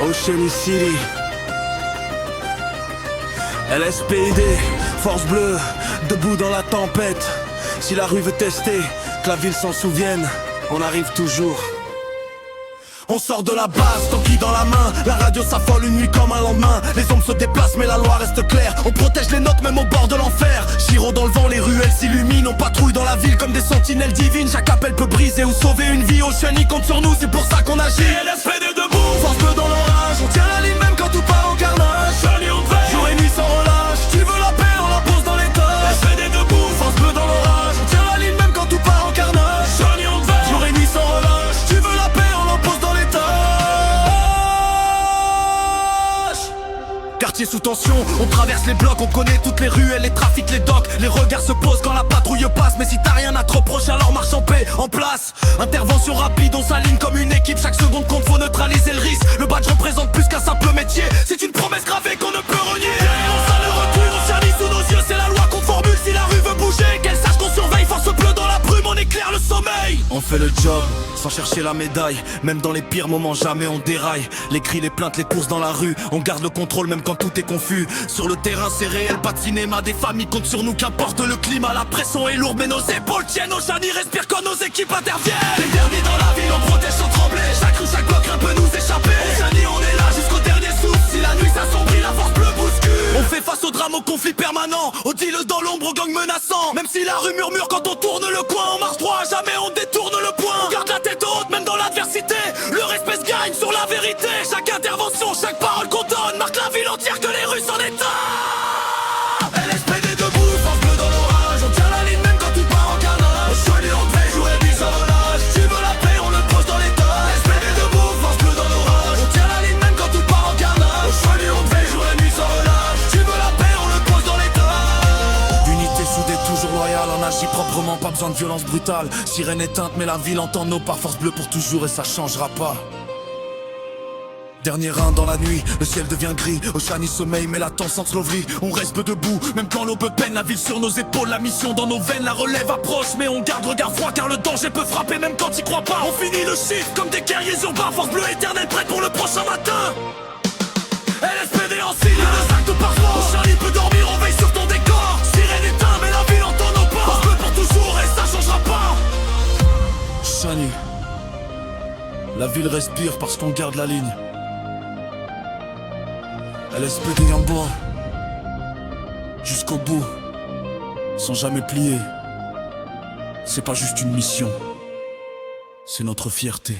Ocean City, LSPD, Force Bleue, debout dans la tempête. Si la rue veut tester, que la ville s'en souvienne, on arrive toujours. On sort de la base, Toki dans la main. La radio s'affole une nuit comme un lendemain. Les ombres se déplacent mais la loi reste claire. On protège les notes même au bord de l'enfer. Giro dans le vent, les ruelles s'illuminent. On patrouille dans la ville comme des sentinelles divines. Chaque appel peut briser ou sauver une vie. Oceanic compte sur nous, c'est pour ça qu'on agit. LSPD debout, force bleue dans l'orage. On tient la ligne même quand tout part en carnage. Jour et nuit sans relâche. Tu veux la paix, on la pose dans les tâches. LSPD debout, force bleue dans l'orage. On tient la ligne même quand tout part en carnage. Jour et nuit sans relâche. Tu veux la paix, on la pose dans les quartier sous tension, on traverse les blocs, on connaît toutes les ruelles, les trafics, les docks. Les regards se posent quand la patrouille passe. Mais si t'as rien à te reprocher, alors marche en paix, en place. Intervention rapide, on s'aligne comme une équipe. Chaque seconde compte, faut neutraliser le risque. Le badge représente plus qu'un simple métier. C'est une promesse gravée qu'on ne peut renier. On sent le recul, on s'allie sous nos yeux. C'est la loi qu'on formule si la rue veut bouger. Qu'elle sache qu'on surveille, force bleue dans la brume, on éclaire le sommeil. On fait le job, sans chercher la médaille. Même dans les pires moments, jamais on déraille. Les cris, les plaintes, les courses dans la rue. On garde le contrôle même quand tout est confus. Sur le terrain c'est réel, pas de cinéma. Des familles comptent sur nous, qu'importe le climat. La pression est lourde mais nos épaules tiennent. Oceanie respire quand nos équipes interviennent. Les derniers dans la ville, on protège sans trembler. Chaque rue, chaque bloc, un peu nous échapper. Oceanie, on est là jusqu'au dernier souffle. Si la nuit s'assombrit, la force bleue bouscule. On fait face au drame, au conflit permanent. Aux dealers dans l'ombre, aux gangs menaçants. Même si la rue murmure quand on tourne le coin. On marche droit, jamais on détourne le point. On garde la tête haute même dans l'adversité. Le respect se gagne sur la vérité. Chaque intervention, chaque parole qu'on donne marque la ville entière que les rues s'en état. LSPD debout, force bleue dans l'orage. On tient la ligne même quand tout part en carnage. Soignez on fait jour et nuit sans relâche. Tu veux la paix, on le pose dans les tas. LSPD debout, force bleue dans l'orage. On tient la ligne même quand tout part en carnage. Soignez on fait jour et nuit sans relâche. Tu veux la paix, on le pose dans les tas. Unité soudée, toujours loyale. On agit proprement, pas besoin de violence brutale. Sirène éteinte, mais la ville entend nos pas. Force bleue pour toujours et ça changera pas. Dernier rein dans la nuit, le ciel devient gris. Oceanie sommeil, mais la tension s'envrit. On reste debout, même quand l'aube peine. La ville sur nos épaules, la mission dans nos veines. La relève approche, mais on garde regard froid. Car le danger peut frapper même quand y croit pas. On finit le chiffre comme des guerriers urbains. Force bleue éternelle prête pour le prochain matin. LSPD en signe, le acte parfois. Oceanie peut dormir, on veille sur ton décor. Sirène éteinte, mais la ville entend nos pas. Force bleue pour toujours et ça changera pas. Oceanie, la ville respire parce qu'on garde la ligne. LSPD en bois, jusqu'au bout, sans jamais plier. C'est pas juste une mission, c'est notre fierté.